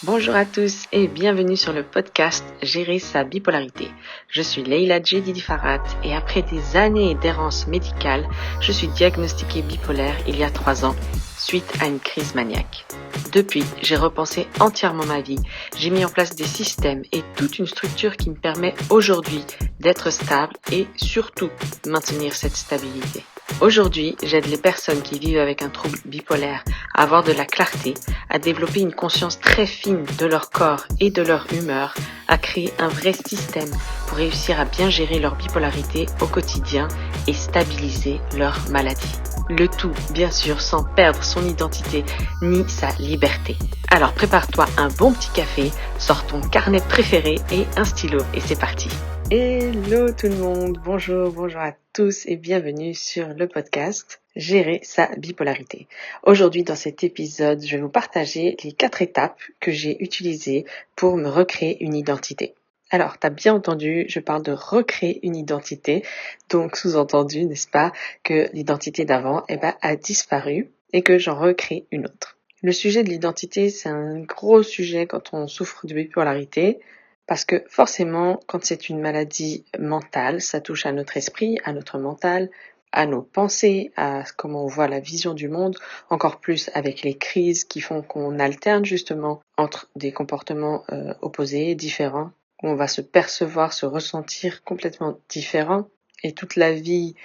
Bonjour à tous et bienvenue sur le podcast Gérer sa bipolarité. Je suis Leila Djedidi Farhat et après des années d'errance médicale, je suis diagnostiquée bipolaire il y a 3 ans suite à une crise maniaque. Depuis, j'ai repensé entièrement ma vie, j'ai mis en place des systèmes et toute une structure qui me permet aujourd'hui d'être stable et surtout maintenir cette stabilité. Aujourd'hui, j'aide les personnes qui vivent avec un trouble bipolaire à avoir de la clarté, à développer une conscience très fine de leur corps et de leur humeur, à créer un vrai système pour réussir à bien gérer leur bipolarité au quotidien et stabiliser leur maladie. Le tout, bien sûr, sans perdre son identité ni sa liberté. Alors prépare-toi un bon petit café, sors ton carnet préféré et un stylo et c'est parti. Hello tout le monde, bonjour à tous et bienvenue sur le podcast Gérer sa bipolarité. Aujourd'hui dans cet épisode, je vais vous partager les 4 étapes que j'ai utilisées pour me recréer une identité. Alors, t'as bien entendu, je parle de recréer une identité, donc sous-entendu, n'est-ce pas, que l'identité d'avant a disparu et que j'en recrée une autre. Le sujet de l'identité, c'est un gros sujet quand on souffre de bipolarité. Parce que forcément, quand c'est une maladie mentale, ça touche à notre esprit, à notre mental, à nos pensées, à comment on voit la vision du monde, encore plus avec les crises qui font qu'on alterne justement entre des comportements opposés, différents, où on va se percevoir, se ressentir complètement différent. Et toute la vie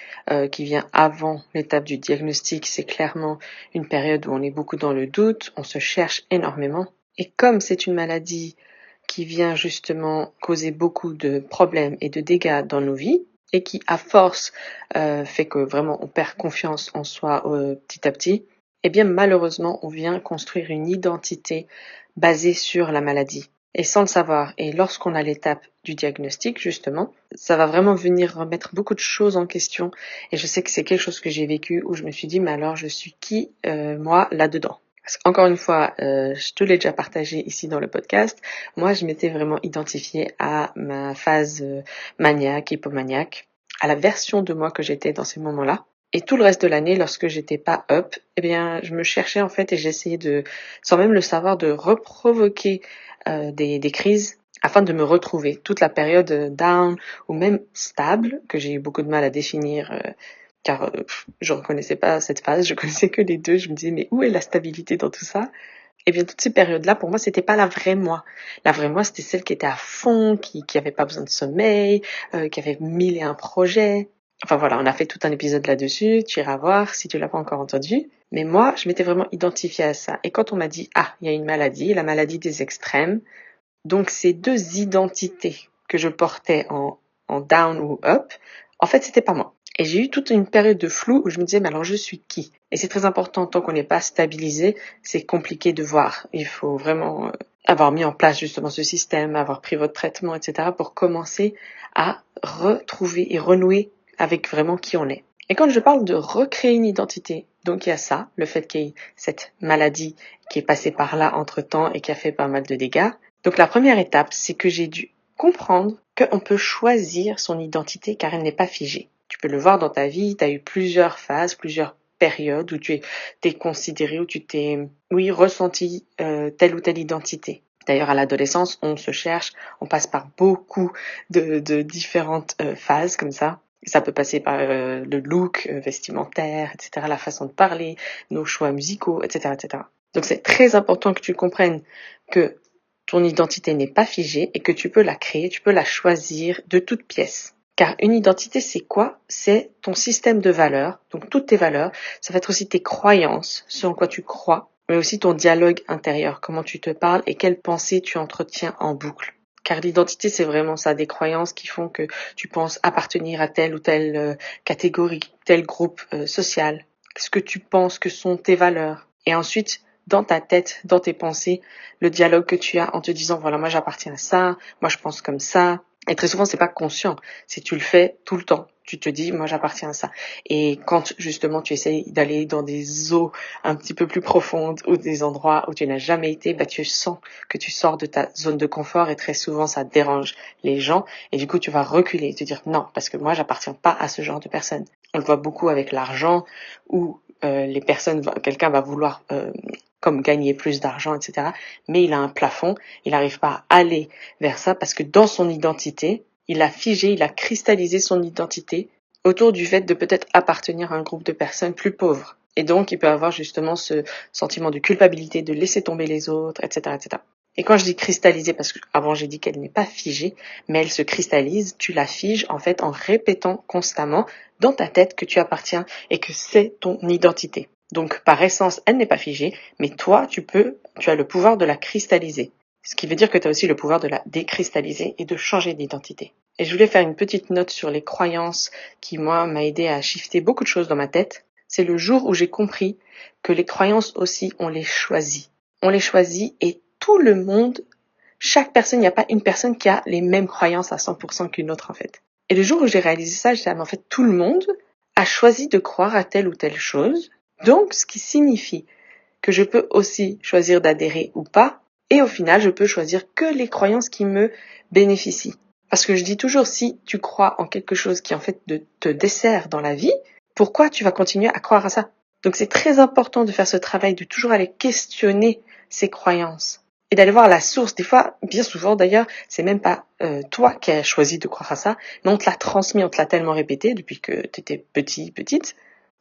qui vient avant l'étape du diagnostic, c'est clairement une période où on est beaucoup dans le doute, on se cherche énormément. Et comme c'est une maladie qui vient justement causer beaucoup de problèmes et de dégâts dans nos vies et qui, à force, fait que vraiment on perd confiance en soi petit à petit, eh bien malheureusement on vient construire une identité basée sur la maladie et sans le savoir. Et lorsqu'on a l'étape du diagnostic, justement, ça va vraiment venir remettre beaucoup de choses en question. Et je sais que c'est quelque chose que j'ai vécu où je me suis dit, mais alors je suis qui, moi, là-dedans? Parce qu'encore une fois, je te l'ai déjà partagé ici dans le podcast, moi je m'étais vraiment identifiée à ma phase maniaque, hypomaniaque, à la version de moi que j'étais dans ces moments-là. Et tout le reste de l'année, lorsque j'étais pas up, eh bien, je me cherchais en fait et j'essayais de, sans même le savoir, de reprovoquer des crises afin de me retrouver. Toute la période down ou même stable, que j'ai eu beaucoup de mal à définir car je reconnaissais pas cette phase, je connaissais que les deux, je me disais mais où est la stabilité dans tout ça? Et bien toutes ces périodes-là, pour moi, c'était pas la vraie moi. La vraie moi, c'était celle qui était à fond, qui avait pas besoin de sommeil, qui avait 1001 projets. Enfin voilà, on a fait tout un épisode là-dessus, tu iras voir si tu l'as pas encore entendu. Mais moi, je m'étais vraiment identifiée à ça. Et quand on m'a dit, ah, il y a une maladie, la maladie des extrêmes, donc ces deux identités que je portais en down ou up, en fait, c'était pas moi. Et j'ai eu toute une période de flou où je me disais, mais alors je suis qui? Et c'est très important, tant qu'on n'est pas stabilisé, c'est compliqué de voir. Il faut vraiment avoir mis en place justement ce système, avoir pris votre traitement, etc. pour commencer à retrouver et renouer avec vraiment qui on est. Et quand je parle de recréer une identité, donc il y a ça, le fait qu'il y ait cette maladie qui est passée par là entre-temps et qui a fait pas mal de dégâts. Donc la première étape, c'est que j'ai dû comprendre qu'on peut choisir son identité car elle n'est pas figée. Tu peux le voir dans ta vie, tu as eu plusieurs phases, plusieurs périodes où tu t'es considéré, où tu t'es, ressenti telle ou telle identité. D'ailleurs, à l'adolescence, on se cherche, on passe par beaucoup de différentes phases comme ça. Ça peut passer par le look vestimentaire, etc., la façon de parler, nos choix musicaux, etc., etc. Donc c'est très important que tu comprennes que ton identité n'est pas figée et que tu peux la créer, tu peux la choisir de toutes pièces. Car une identité, c'est quoi? C'est ton système de valeurs, donc toutes tes valeurs. Ça va être aussi tes croyances, ce en quoi tu crois, mais aussi ton dialogue intérieur, comment tu te parles et quelles pensées tu entretiens en boucle. Car l'identité, c'est vraiment ça, des croyances qui font que tu penses appartenir à telle ou telle catégorie, tel groupe social. Ce que tu penses que sont tes valeurs. Et ensuite, dans ta tête, dans tes pensées, le dialogue que tu as en te disant, voilà, moi j'appartiens à ça, moi je pense comme ça. Et très souvent, c'est pas conscient, c'est tu le fais tout le temps. Tu te dis, moi j'appartiens à ça. Et quand justement tu essayes d'aller dans des eaux un petit peu plus profondes ou des endroits où tu n'as jamais été, tu sens que tu sors de ta zone de confort et très souvent ça dérange les gens. Et du coup, tu vas reculer, te dire non, parce que moi j'appartiens pas à ce genre de personnes. On le voit beaucoup avec l'argent ou quelqu'un va vouloir comme gagner plus d'argent, etc. Mais il a un plafond, il n'arrive pas à aller vers ça parce que dans son identité, il a figé, il a cristallisé son identité autour du fait de peut-être appartenir à un groupe de personnes plus pauvres. Et donc, il peut avoir justement ce sentiment de culpabilité, de laisser tomber les autres, etc., etc. Et quand je dis cristalliser, parce qu'avant j'ai dit qu'elle n'est pas figée, mais elle se cristallise, tu la figes en fait en répétant constamment dans ta tête que tu appartiens et que c'est ton identité. Donc par essence, elle n'est pas figée, mais toi, tu as le pouvoir de la cristalliser. Ce qui veut dire que tu as aussi le pouvoir de la décristalliser et de changer d'identité. Et je voulais faire une petite note sur les croyances qui, moi, m'a aidé à shifter beaucoup de choses dans ma tête. C'est le jour où j'ai compris que les croyances aussi, on les choisit. On les choisit et tout le monde, chaque personne, il n'y a pas une personne qui a les mêmes croyances à 100% qu'une autre en fait. Et le jour où j'ai réalisé ça, j'ai dit, en fait, tout le monde a choisi de croire à telle ou telle chose. Donc, ce qui signifie que je peux aussi choisir d'adhérer ou pas. Et au final, je peux choisir que les croyances qui me bénéficient. Parce que je dis toujours, si tu crois en quelque chose qui en fait te dessert dans la vie, pourquoi tu vas continuer à croire à ça? Donc c'est très important de faire ce travail, de toujours aller questionner ses croyances et d'aller voir la source. Des fois, bien souvent d'ailleurs, c'est même pas toi qui as choisi de croire à ça, mais on te l'a transmis, on te l'a tellement répété depuis que tu étais petite,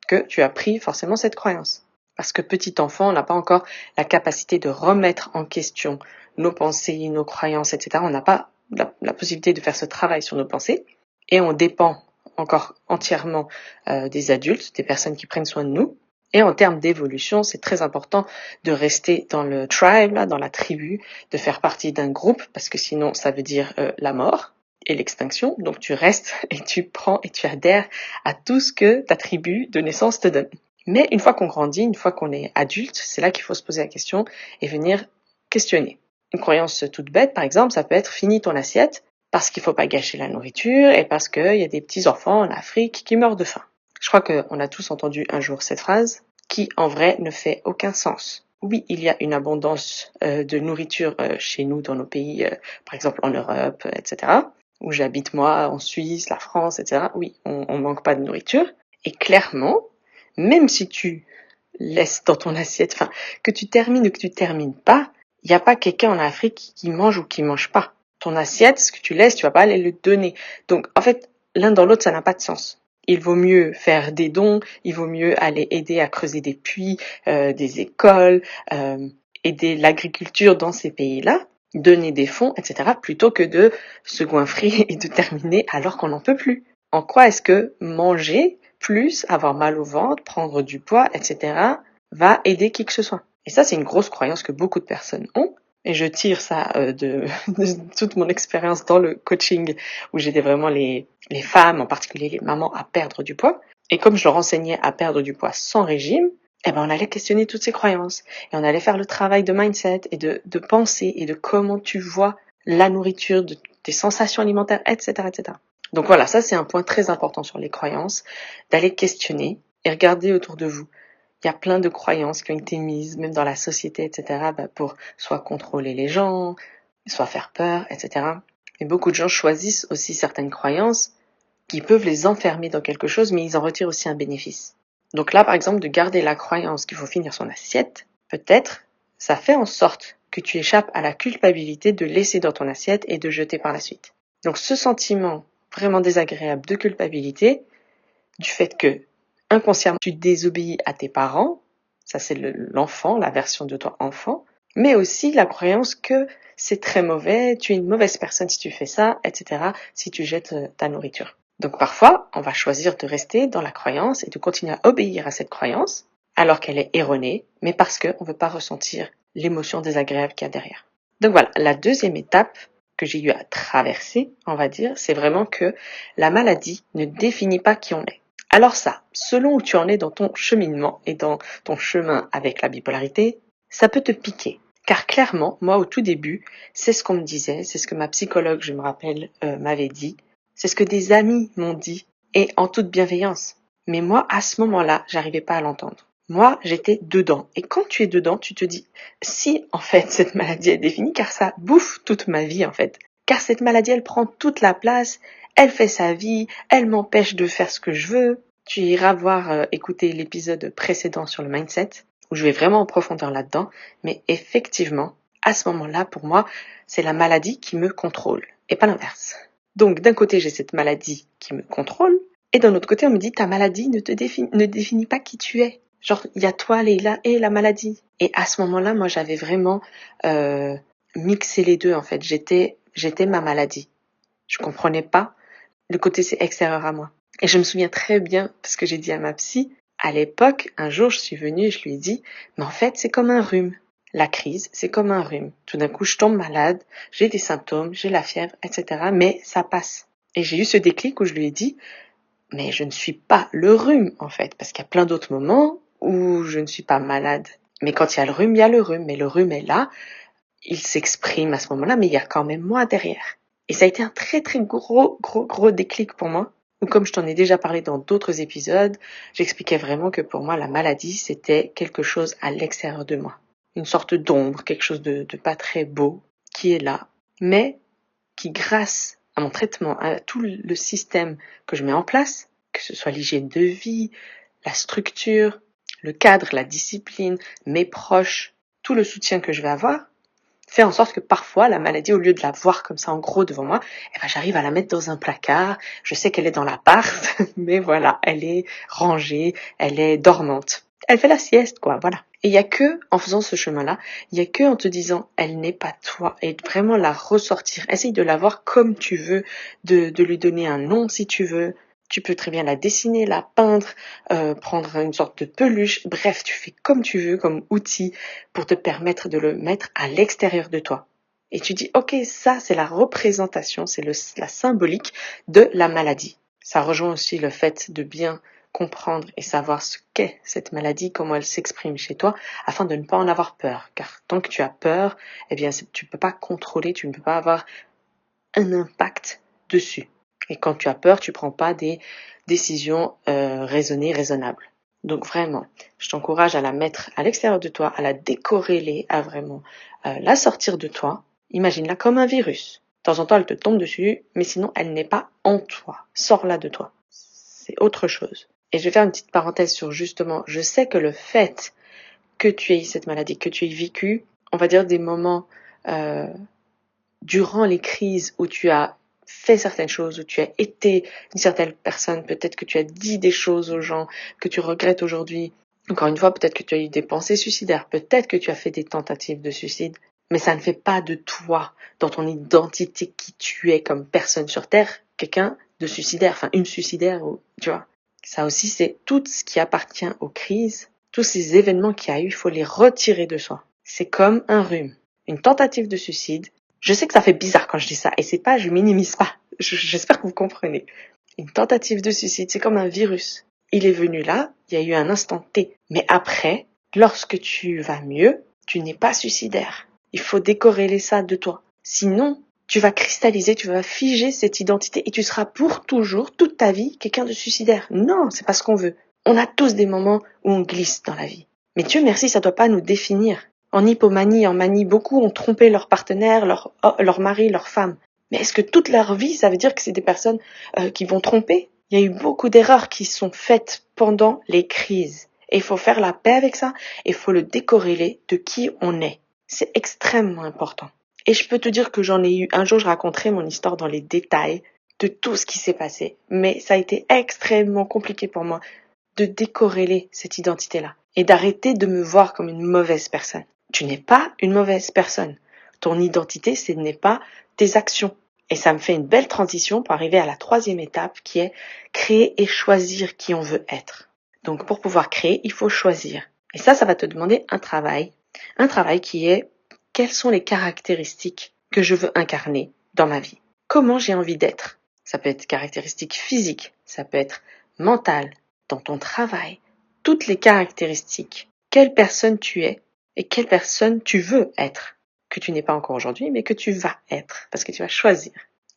que tu as pris forcément cette croyance. Parce que petit enfant, on n'a pas encore la capacité de remettre en question nos pensées, nos croyances, etc. On n'a pas la possibilité de faire ce travail sur nos pensées et on dépend encore entièrement des adultes, des personnes qui prennent soin de nous. Et en termes d'évolution, c'est très important de rester dans le tribe, là, dans la tribu, de faire partie d'un groupe, parce que sinon ça veut dire la mort et l'extinction. Donc tu restes et tu prends et tu adhères à tout ce que ta tribu de naissance te donne. Mais une fois qu'on grandit, une fois qu'on est adulte, c'est là qu'il faut se poser la question et venir questionner. Une croyance toute bête, par exemple, ça peut être finis ton assiette parce qu'il faut pas gâcher la nourriture et parce qu'il y a des petits enfants en Afrique qui meurent de faim. Je crois qu'on a tous entendu un jour cette phrase qui, en vrai, ne fait aucun sens. Oui, il y a une abondance de nourriture chez nous, dans nos pays, par exemple en Europe, etc., où j'habite moi, en Suisse, la France, etc. Oui, on manque pas de nourriture. Et clairement, même si tu laisses dans ton assiette, enfin, que tu termines ou que tu termines pas, il n'y a pas quelqu'un en Afrique qui mange ou qui mange pas. Ton assiette, ce que tu laisses, tu vas pas aller le donner. Donc, en fait, l'un dans l'autre, ça n'a pas de sens. Il vaut mieux faire des dons, il vaut mieux aller aider à creuser des puits, des écoles, aider l'agriculture dans ces pays-là, donner des fonds, etc., plutôt que de se goinfrer et de terminer alors qu'on n'en peut plus. En quoi est-ce que manger plus, avoir mal au ventre, prendre du poids, etc., va aider qui que ce soit? Et ça, c'est une grosse croyance que beaucoup de personnes ont. Et je tire ça de toute mon expérience dans le coaching où j'aidais vraiment les femmes, en particulier les mamans, à perdre du poids. Et comme je leur enseignais à perdre du poids sans régime, eh ben on allait questionner toutes ces croyances. Et on allait faire le travail de mindset et de pensée et de comment tu vois la nourriture, de tes sensations alimentaires, etc., etc. Donc voilà, ça c'est un point très important sur les croyances, d'aller questionner et regarder autour de vous. Il y a plein de croyances qui ont été mises, même dans la société, etc., pour soit contrôler les gens, soit faire peur, etc. Et beaucoup de gens choisissent aussi certaines croyances qui peuvent les enfermer dans quelque chose, mais ils en retirent aussi un bénéfice. Donc là, par exemple, de garder la croyance qu'il faut finir son assiette, peut-être, ça fait en sorte que tu échappes à la culpabilité de laisser dans ton assiette et de jeter par la suite. Donc ce sentiment vraiment désagréable de culpabilité, du fait que inconsciemment tu désobéis à tes parents, ça c'est l'enfant, la version de toi enfant, mais aussi la croyance que c'est très mauvais, tu es une mauvaise personne si tu fais ça, etc., si tu jettes ta nourriture. Donc parfois, on va choisir de rester dans la croyance et de continuer à obéir à cette croyance, alors qu'elle est erronée, mais parce qu'on ne veut pas ressentir l'émotion désagréable qu'il y a derrière. Donc voilà, la deuxième étape que j'ai eu à traverser, on va dire, c'est vraiment que la maladie ne définit pas qui on est. Alors ça, selon où tu en es dans ton cheminement et dans ton chemin avec la bipolarité, ça peut te piquer. Car clairement, moi au tout début, c'est ce qu'on me disait, c'est ce que ma psychologue, je me rappelle, m'avait dit, c'est ce que des amis m'ont dit, et en toute bienveillance. Mais moi, à ce moment-là, j'arrivais pas à l'entendre. Moi, j'étais dedans. Et quand tu es dedans, tu te dis, si en fait cette maladie est définie, car ça bouffe toute ma vie en fait. Car cette maladie, elle prend toute la place, elle fait sa vie, elle m'empêche de faire ce que je veux. Tu iras voir, écouter l'épisode précédent sur le mindset, où je vais vraiment en profondeur là-dedans. Mais effectivement, à ce moment-là, pour moi, c'est la maladie qui me contrôle, et pas l'inverse. Donc, d'un côté, j'ai cette maladie qui me contrôle, et d'un autre côté, on me dit, ta maladie ne définit pas qui tu es. Genre, il y a toi, Leïla, et la maladie. Et à ce moment-là, moi, j'avais vraiment mixé les deux, en fait. J'étais ma maladie. Je comprenais pas le côté c'est extérieur à moi. Et je me souviens très bien, parce que j'ai dit à ma psy, à l'époque, un jour, je suis venue et je lui ai dit, mais en fait, c'est comme un rhume. La crise, c'est comme un rhume. Tout d'un coup, je tombe malade, j'ai des symptômes, j'ai la fièvre, etc. Mais ça passe. Et j'ai eu ce déclic où je lui ai dit, mais je ne suis pas le rhume, en fait, parce qu'il y a plein d'autres moments où je ne suis pas malade. Mais quand il y a le rhume, il y a le rhume. Mais le rhume est là, il s'exprime à ce moment-là, mais il y a quand même moi derrière. Et ça a été un très très gros déclic pour moi. Ou comme je t'en ai déjà parlé dans d'autres épisodes, j'expliquais vraiment que pour moi la maladie c'était quelque chose à l'extérieur de moi. Une sorte d'ombre, quelque chose de pas très beau qui est là, mais qui grâce à mon traitement, à tout le système que je mets en place, que ce soit l'hygiène de vie, la structure, le cadre, la discipline, mes proches, tout le soutien que je vais avoir, fait en sorte que parfois, la maladie, au lieu de la voir comme ça en gros devant moi, j'arrive à la mettre dans un placard. Je sais qu'elle est dans l'appart, mais voilà, elle est rangée, elle est dormante. Elle fait la sieste, quoi, voilà. Et il y a que, en faisant ce chemin-là, il y a que en te disant, elle n'est pas toi, et vraiment la ressortir. Essaye de la voir comme tu veux, de lui donner un nom si tu veux. Tu peux très bien la dessiner, la peindre, prendre une sorte de peluche. Bref, tu fais comme tu veux, comme outil pour te permettre de le mettre à l'extérieur de toi. Et tu dis, ok, ça c'est la représentation, c'est la symbolique de la maladie. Ça rejoint aussi le fait de bien comprendre et savoir ce qu'est cette maladie, comment elle s'exprime chez toi, afin de ne pas en avoir peur. Car tant que tu as peur, tu ne peux pas contrôler, tu ne peux pas avoir un impact dessus. Et quand tu as peur, tu prends pas des décisions raisonnées, raisonnables. Donc vraiment, je t'encourage à la mettre à l'extérieur de toi, à la décorréler, à vraiment la sortir de toi. Imagine-la comme un virus. De temps en temps, elle te tombe dessus, mais sinon, elle n'est pas en toi. Sors-la de toi. C'est autre chose. Et je vais faire une petite parenthèse sur justement, je sais que le fait que tu aies cette maladie, que tu aies vécu, on va dire des moments durant les crises où tu as fait certaines choses, où tu as été une certaine personne, peut-être que tu as dit des choses aux gens que tu regrettes aujourd'hui. Encore une fois, peut-être que tu as eu des pensées suicidaires, peut-être que tu as fait des tentatives de suicide, mais ça ne fait pas de toi, dans ton identité qui tu es comme personne sur Terre, quelqu'un de suicidaire, enfin une suicidaire, ou tu vois. Ça aussi, c'est tout ce qui appartient aux crises, tous ces événements qu'il y a eu, il faut les retirer de soi. C'est comme un rhume. Une tentative de suicide, je sais que ça fait bizarre quand je dis ça, et c'est pas, je minimise pas. J'espère que vous comprenez. Une tentative de suicide, c'est comme un virus. Il est venu là, il y a eu un instant T. Mais après, lorsque tu vas mieux, tu n'es pas suicidaire. Il faut décorréler ça de toi. Sinon, tu vas cristalliser, tu vas figer cette identité et tu seras pour toujours, toute ta vie, quelqu'un de suicidaire. Non, c'est pas ce qu'on veut. On a tous des moments où on glisse dans la vie. Mais Dieu merci, ça doit pas nous définir. En hypomanie, en manie, beaucoup ont trompé leur partenaire, leur mari, leur femme. Mais est-ce que toute leur vie, ça veut dire que c'est des personnes qui vont tromper? Il y a eu beaucoup d'erreurs qui sont faites pendant les crises. Et il faut faire la paix avec ça, et il faut le décorréler de qui on est. C'est extrêmement important. Et je peux te dire que j'en ai eu, un jour je raconterai mon histoire dans les détails de tout ce qui s'est passé. Mais ça a été extrêmement compliqué pour moi de décorréler cette identité-là et d'arrêter de me voir comme une mauvaise personne. Tu n'es pas une mauvaise personne. Ton identité, ce n'est pas tes actions. Et ça me fait une belle transition pour arriver à la troisième étape qui est créer et choisir qui on veut être. Donc pour pouvoir créer, il faut choisir. Et ça va te demander un travail. Un travail qui est quelles sont les caractéristiques que je veux incarner dans ma vie. Comment j'ai envie d'être. Ça peut être caractéristiques physiques, ça peut être mentales, dans ton travail, toutes les caractéristiques. Quelle personne tu es et quelle personne tu veux être. Que tu n'es pas encore aujourd'hui, mais que tu vas être, parce que tu vas choisir.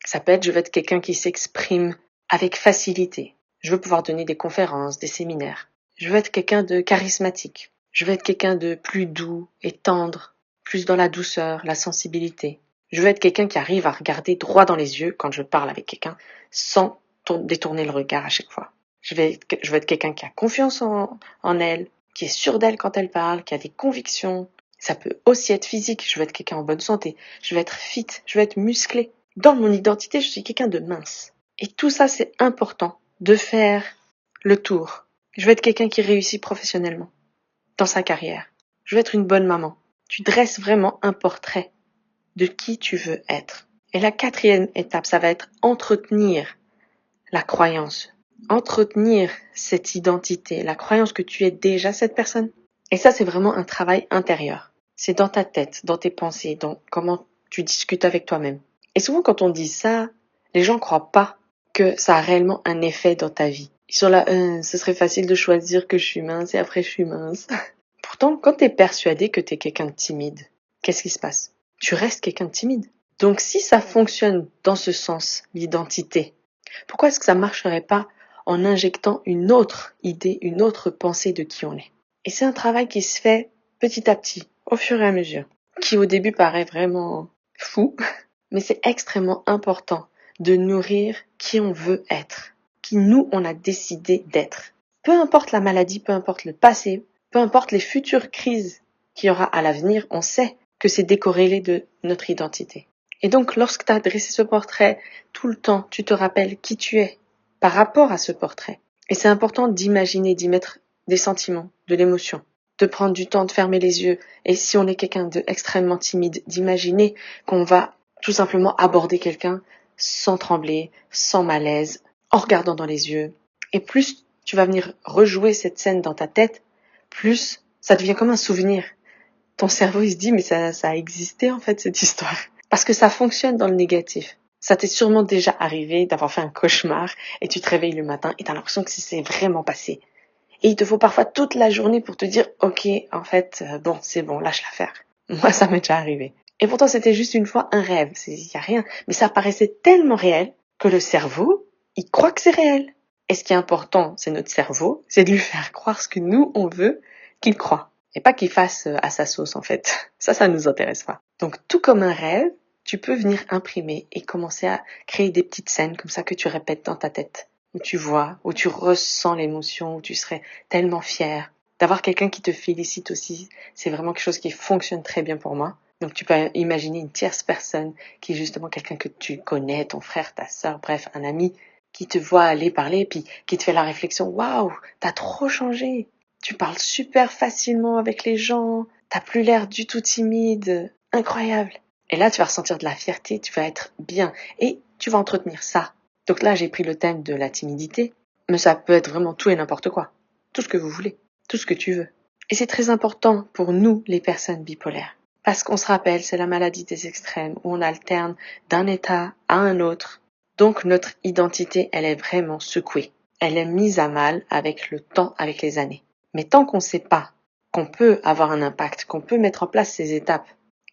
Ça peut être, je veux être quelqu'un qui s'exprime avec facilité. Je veux pouvoir donner des conférences, des séminaires. Je veux être quelqu'un de charismatique. Je veux être quelqu'un de plus doux et tendre, plus dans la douceur, la sensibilité. Je veux être quelqu'un qui arrive à regarder droit dans les yeux quand je parle avec quelqu'un, sans détourner le regard à chaque fois. Je veux être quelqu'un qui a confiance en elle, qui est sûr d'elle quand elle parle, qui a des convictions. Ça peut aussi être physique. Je veux être quelqu'un en bonne santé. Je veux être fit. Je veux être musclé. Dans mon identité, je suis quelqu'un de mince. Et tout ça, c'est important de faire le tour. Je veux être quelqu'un qui réussit professionnellement dans sa carrière. Je veux être une bonne maman. Tu dresses vraiment un portrait de qui tu veux être. Et la 4e étape, ça va être entretenir la croyance. Entretenir cette identité, la croyance que tu es déjà cette personne. Et ça, c'est vraiment un travail intérieur. C'est dans ta tête, dans tes pensées, dans comment tu discutes avec toi-même. Et souvent, quand on dit ça, les gens croient pas que ça a réellement un effet dans ta vie. Ils sont là, ce serait facile de choisir que je suis mince et après je suis mince. Pourtant, quand t'es persuadé que t'es quelqu'un de timide, qu'est-ce qui se passe? Tu restes quelqu'un de timide. Donc si ça fonctionne dans ce sens, l'identité, pourquoi est-ce que ça marcherait pas en injectant une autre idée, une autre pensée de qui on est? Et c'est un travail qui se fait petit à petit, au fur et à mesure, qui au début paraît vraiment fou, mais c'est extrêmement important de nourrir qui on veut être, qui nous on a décidé d'être. Peu importe la maladie, peu importe le passé, peu importe les futures crises qu'il y aura à l'avenir, on sait que c'est décorrélé de notre identité. Et donc, lorsque tu as dressé ce portrait, tout le temps, tu te rappelles qui tu es par rapport à ce portrait. Et c'est important d'imaginer, d'y mettre des sentiments, de l'émotion, de prendre du temps de fermer les yeux. Et si on est quelqu'un d'extrêmement timide, d'imaginer qu'on va tout simplement aborder quelqu'un sans trembler, sans malaise, en regardant dans les yeux. Et plus tu vas venir rejouer cette scène dans ta tête, plus ça devient comme un souvenir. Ton cerveau, il se dit, mais ça a existé en fait, cette histoire. Parce que ça fonctionne dans le négatif. Ça t'est sûrement déjà arrivé d'avoir fait un cauchemar et tu te réveilles le matin et t'as l'impression que c'est vraiment passé. Et il te faut parfois toute la journée pour te dire, ok, en fait, bon, c'est bon, lâche l'affaire. Moi, ça m'est déjà arrivé. Et pourtant, c'était juste une fois un rêve. Il y a rien. Mais ça paraissait tellement réel que le cerveau, il croit que c'est réel. Et ce qui est important, c'est notre cerveau, c'est de lui faire croire ce que nous, on veut qu'il croit. Et pas qu'il fasse à sa sauce, en fait. Ça nous intéresse pas. Donc, tout comme un rêve, tu peux venir imprimer et commencer à créer des petites scènes comme ça que tu répètes dans ta tête. Où tu vois, où tu ressens l'émotion, où tu serais tellement fier. D'avoir quelqu'un qui te félicite aussi, c'est vraiment quelque chose qui fonctionne très bien pour moi. Donc tu peux imaginer une tierce personne qui est justement quelqu'un que tu connais, ton frère, ta sœur, bref, un ami qui te voit aller parler puis qui te fait la réflexion, waouh, t'as trop changé. Tu parles super facilement avec les gens, t'as plus l'air du tout timide, incroyable. Et là, tu vas ressentir de la fierté, tu vas être bien et tu vas entretenir ça. Donc là, j'ai pris le thème de la timidité, mais ça peut être vraiment tout et n'importe quoi. Tout ce que vous voulez, tout ce que tu veux. Et c'est très important pour nous, les personnes bipolaires. Parce qu'on se rappelle, c'est la maladie des extrêmes où on alterne d'un état à un autre. Donc notre identité, elle est vraiment secouée. Elle est mise à mal avec le temps, avec les années. Mais tant qu'on ne sait pas qu'on peut avoir un impact, qu'on peut mettre en place ces étapes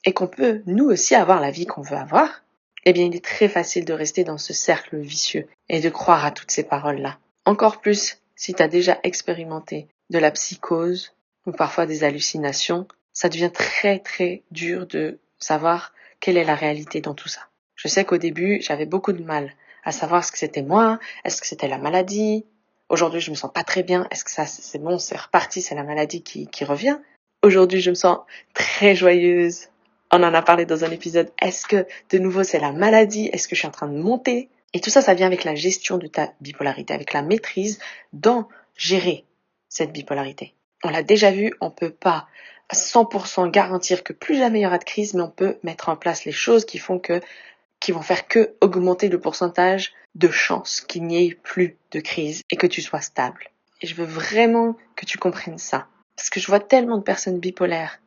et qu'on peut, nous aussi, avoir la vie qu'on veut avoir, eh bien, il est très facile de rester dans ce cercle vicieux et de croire à toutes ces paroles-là. Encore plus si tu as déjà expérimenté de la psychose ou parfois des hallucinations, ça devient très très dur de savoir quelle est la réalité dans tout ça. Je sais qu'au début, j'avais beaucoup de mal à savoir ce que c'était moi, est-ce que c'était la maladie. Aujourd'hui, je me sens pas très bien, est-ce que ça c'est bon, c'est reparti, c'est la maladie qui revient. Aujourd'hui, je me sens très joyeuse. On en a parlé dans un épisode. Est-ce que, de nouveau, c'est la maladie? Est-ce que je suis en train de monter? Et tout ça, ça vient avec la gestion de ta bipolarité, avec la maîtrise dans gérer cette bipolarité. On l'a déjà vu, on peut pas à 100% garantir que plus jamais il y aura de crise, mais on peut mettre en place les choses qui vont faire que augmenter le pourcentage de chances qu'il n'y ait plus de crise et que tu sois stable. Et je veux vraiment que tu comprennes ça. Parce que je vois tellement de personnes bipolaires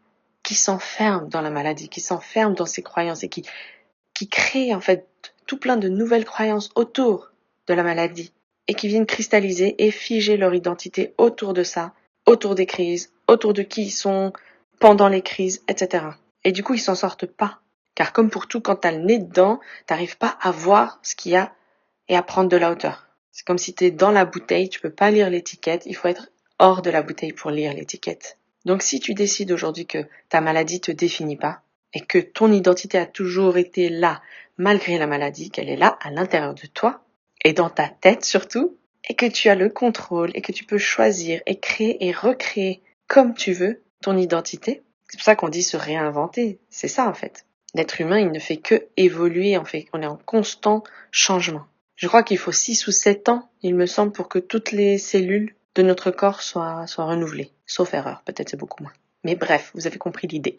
qui s'enferment dans la maladie, qui s'enferment dans ces croyances et qui créent en fait tout plein de nouvelles croyances autour de la maladie et qui viennent cristalliser et figer leur identité autour de ça, autour des crises, autour de qui ils sont pendant les crises, etc. Et du coup, ils s'en sortent pas. Car comme pour tout, quand t'as le nez dedans, t'arrives pas à voir ce qu'il y a et à prendre de la hauteur. C'est comme si t'es dans la bouteille, tu peux pas lire l'étiquette, il faut être hors de la bouteille pour lire l'étiquette. Donc si tu décides aujourd'hui que ta maladie te définit pas et que ton identité a toujours été là malgré la maladie, qu'elle est là à l'intérieur de toi et dans ta tête surtout, et que tu as le contrôle et que tu peux choisir et créer et recréer comme tu veux ton identité. C'est pour ça qu'on dit se réinventer. C'est ça en fait. L'être humain, il ne fait que évoluer, on est en constant changement. Je crois qu'il faut 6 ou 7 ans, il me semble, pour que toutes les cellules de notre corps soient renouvelées. Sauf erreur, peut-être c'est beaucoup moins. Mais bref, vous avez compris l'idée.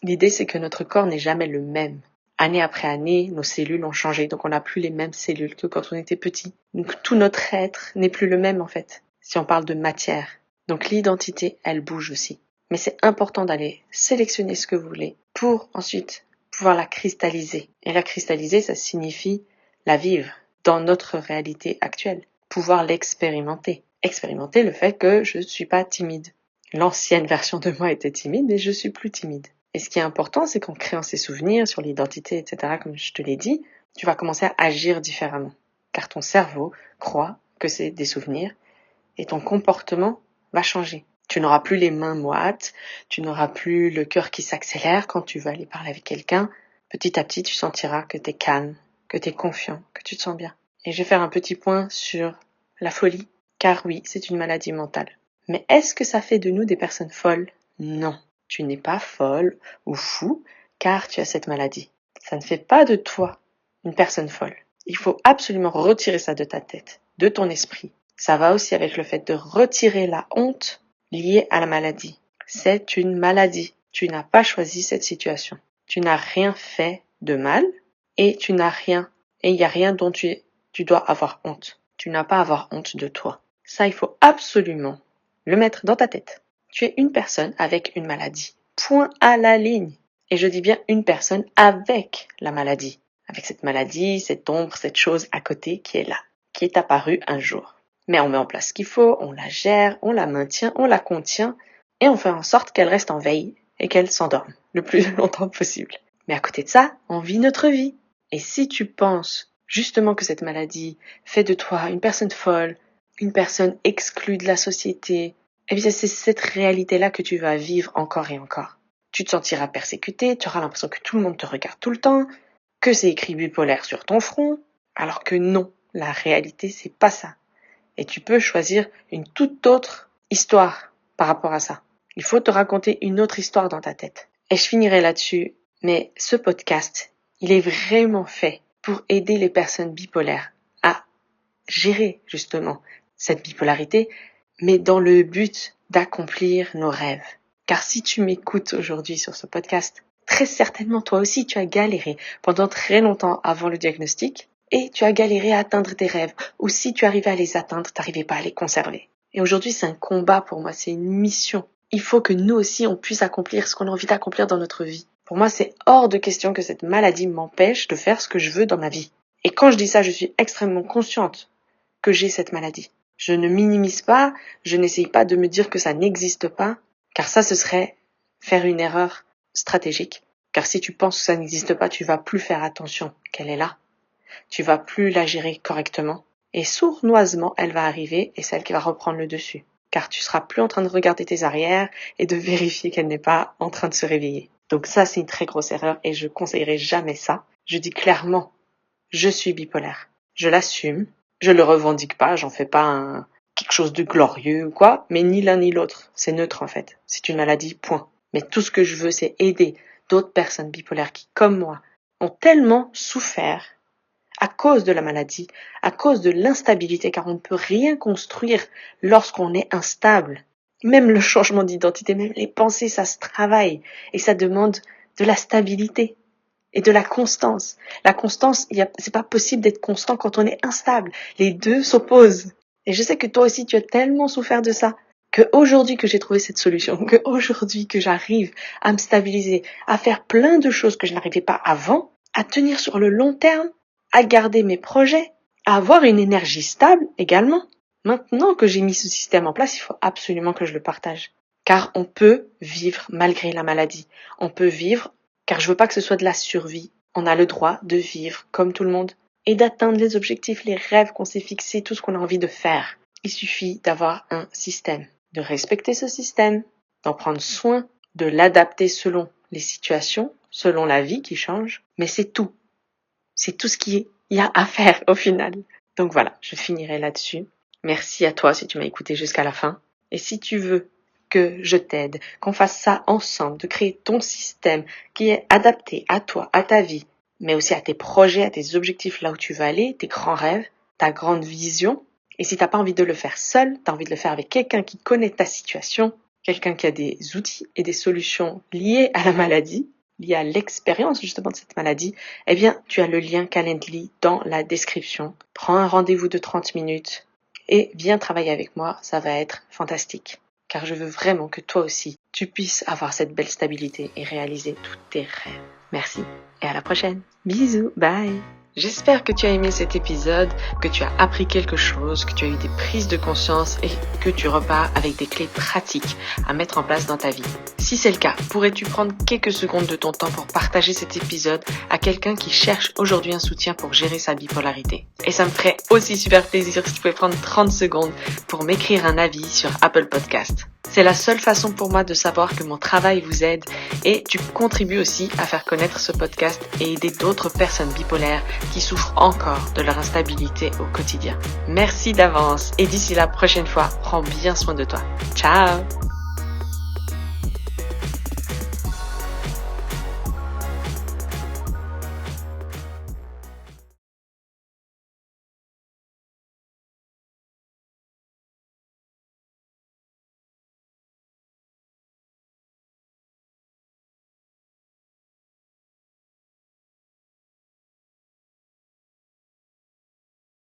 L'idée, c'est que notre corps n'est jamais le même. Année après année, nos cellules ont changé, donc on n'a plus les mêmes cellules que quand on était petit. Donc tout notre être n'est plus le même en fait, si on parle de matière. Donc l'identité, elle bouge aussi. Mais c'est important d'aller sélectionner ce que vous voulez pour ensuite pouvoir la cristalliser. Et la cristalliser, ça signifie la vivre dans notre réalité actuelle. Pouvoir l'expérimenter. Expérimenter le fait que je ne suis pas timide. L'ancienne version de moi était timide, mais je suis plus timide. Et ce qui est important, c'est qu'en créant ces souvenirs sur l'identité, etc., comme je te l'ai dit, tu vas commencer à agir différemment. Car ton cerveau croit que c'est des souvenirs et ton comportement va changer. Tu n'auras plus les mains moites, tu n'auras plus le cœur qui s'accélère quand tu vas aller parler avec quelqu'un. Petit à petit, tu sentiras que tu es calme, que tu es confiant, que tu te sens bien. Et je vais faire un petit point sur la folie, car oui, c'est une maladie mentale. Mais est-ce que ça fait de nous des personnes folles ? Non, tu n'es pas folle ou fou, car tu as cette maladie. Ça ne fait pas de toi une personne folle. Il faut absolument retirer ça de ta tête, de ton esprit. Ça va aussi avec le fait de retirer la honte liée à la maladie. C'est une maladie. Tu n'as pas choisi cette situation. Tu n'as rien fait de mal et il n'y a rien dont tu dois avoir honte. Tu n'as pas à avoir honte de toi. Ça, il faut absolument le mettre dans ta tête. Tu es une personne avec une maladie. Point à la ligne. Et je dis bien une personne avec la maladie. Avec cette maladie, cette ombre, cette chose à côté qui est là, qui est apparue un jour. Mais on met en place ce qu'il faut, on la gère, on la maintient, on la contient, et on fait en sorte qu'elle reste en veille et qu'elle s'endorme le plus longtemps possible. Mais à côté de ça, on vit notre vie. Et si tu penses justement que cette maladie fait de toi une personne folle, une personne exclue de la société, eh bien c'est cette réalité-là que tu vas vivre encore et encore. Tu te sentiras persécuté, tu auras l'impression que tout le monde te regarde tout le temps, que c'est écrit bipolaire sur ton front, alors que non, la réalité c'est pas ça. Et tu peux choisir une toute autre histoire par rapport à ça. Il faut te raconter une autre histoire dans ta tête. Et je finirai là-dessus, mais ce podcast, il est vraiment fait pour aider les personnes bipolaires à gérer justement cette bipolarité, mais dans le but d'accomplir nos rêves. Car si tu m'écoutes aujourd'hui sur ce podcast, très certainement toi aussi tu as galéré pendant très longtemps avant le diagnostic et tu as galéré à atteindre tes rêves, ou si tu arrivais à les atteindre, tu n'arrivais pas à les conserver. Et aujourd'hui c'est un combat pour moi, c'est une mission. Il faut que nous aussi on puisse accomplir ce qu'on a envie d'accomplir dans notre vie. Pour moi c'est hors de question que cette maladie m'empêche de faire ce que je veux dans ma vie. Et quand je dis ça, je suis extrêmement consciente que j'ai cette maladie. Je ne minimise pas, je n'essaye pas de me dire que ça n'existe pas, car ça ce serait faire une erreur stratégique. Car si tu penses que ça n'existe pas, tu vas plus faire attention qu'elle est là. Tu vas plus la gérer correctement. Et sournoisement, elle va arriver et c'est elle qui va reprendre le dessus. Car tu seras plus en train de regarder tes arrières et de vérifier qu'elle n'est pas en train de se réveiller. Donc ça, c'est une très grosse erreur et je conseillerais jamais ça. Je dis clairement, je suis bipolaire. Je l'assume. Je le revendique pas, j'en fais pas quelque chose de glorieux ou quoi, mais ni l'un ni l'autre. C'est neutre en fait. C'est une maladie, point. Mais tout ce que je veux, c'est aider d'autres personnes bipolaires qui, comme moi, ont tellement souffert à cause de la maladie, à cause de l'instabilité, car on ne peut rien construire lorsqu'on est instable. Même le changement d'identité, même les pensées, ça se travaille et ça demande de la stabilité et de la constance. La constance, c'est pas possible d'être constant quand on est instable. Les deux s'opposent. Et je sais que toi aussi, tu as tellement souffert de ça, que aujourd'hui que j'ai trouvé cette solution, que aujourd'hui que j'arrive à me stabiliser, à faire plein de choses que je n'arrivais pas avant, à tenir sur le long terme, à garder mes projets, à avoir une énergie stable également. Maintenant que j'ai mis ce système en place, il faut absolument que je le partage. Car on peut vivre malgré la maladie. On peut vivre car je veux pas que ce soit de la survie. On a le droit de vivre comme tout le monde et d'atteindre les objectifs, les rêves qu'on s'est fixés, tout ce qu'on a envie de faire. Il suffit d'avoir un système, de respecter ce système, d'en prendre soin, de l'adapter selon les situations, selon la vie qui change. Mais c'est tout. C'est tout ce qu'il y a à faire au final. Donc voilà, je finirai là-dessus. Merci à toi si tu m'as écouté jusqu'à la fin. Et si tu veux que je t'aide, qu'on fasse ça ensemble, de créer ton système qui est adapté à toi, à ta vie, mais aussi à tes projets, à tes objectifs là où tu veux aller, tes grands rêves, ta grande vision. Et si t'as pas envie de le faire seul, t'as envie de le faire avec quelqu'un qui connaît ta situation, quelqu'un qui a des outils et des solutions liées à la maladie, liées à l'expérience justement de cette maladie, eh bien, tu as le lien Calendly dans la description. Prends un rendez-vous de 30 minutes et viens travailler avec moi, ça va être fantastique. Car je veux vraiment que toi aussi, tu puisses avoir cette belle stabilité et réaliser tous tes rêves. Merci et à la prochaine. Bisous, bye. J'espère que tu as aimé cet épisode, que tu as appris quelque chose, que tu as eu des prises de conscience et que tu repars avec des clés pratiques à mettre en place dans ta vie. Si c'est le cas, pourrais-tu prendre quelques secondes de ton temps pour partager cet épisode à quelqu'un qui cherche aujourd'hui un soutien pour gérer sa bipolarité? Et ça me ferait aussi super plaisir si tu pouvais prendre 30 secondes pour m'écrire un avis sur Apple Podcast. C'est la seule façon pour moi de savoir que mon travail vous aide et tu contribues aussi à faire connaître ce podcast et aider d'autres personnes bipolaires qui souffrent encore de leur instabilité au quotidien. Merci d'avance et d'ici la prochaine fois, prends bien soin de toi. Ciao!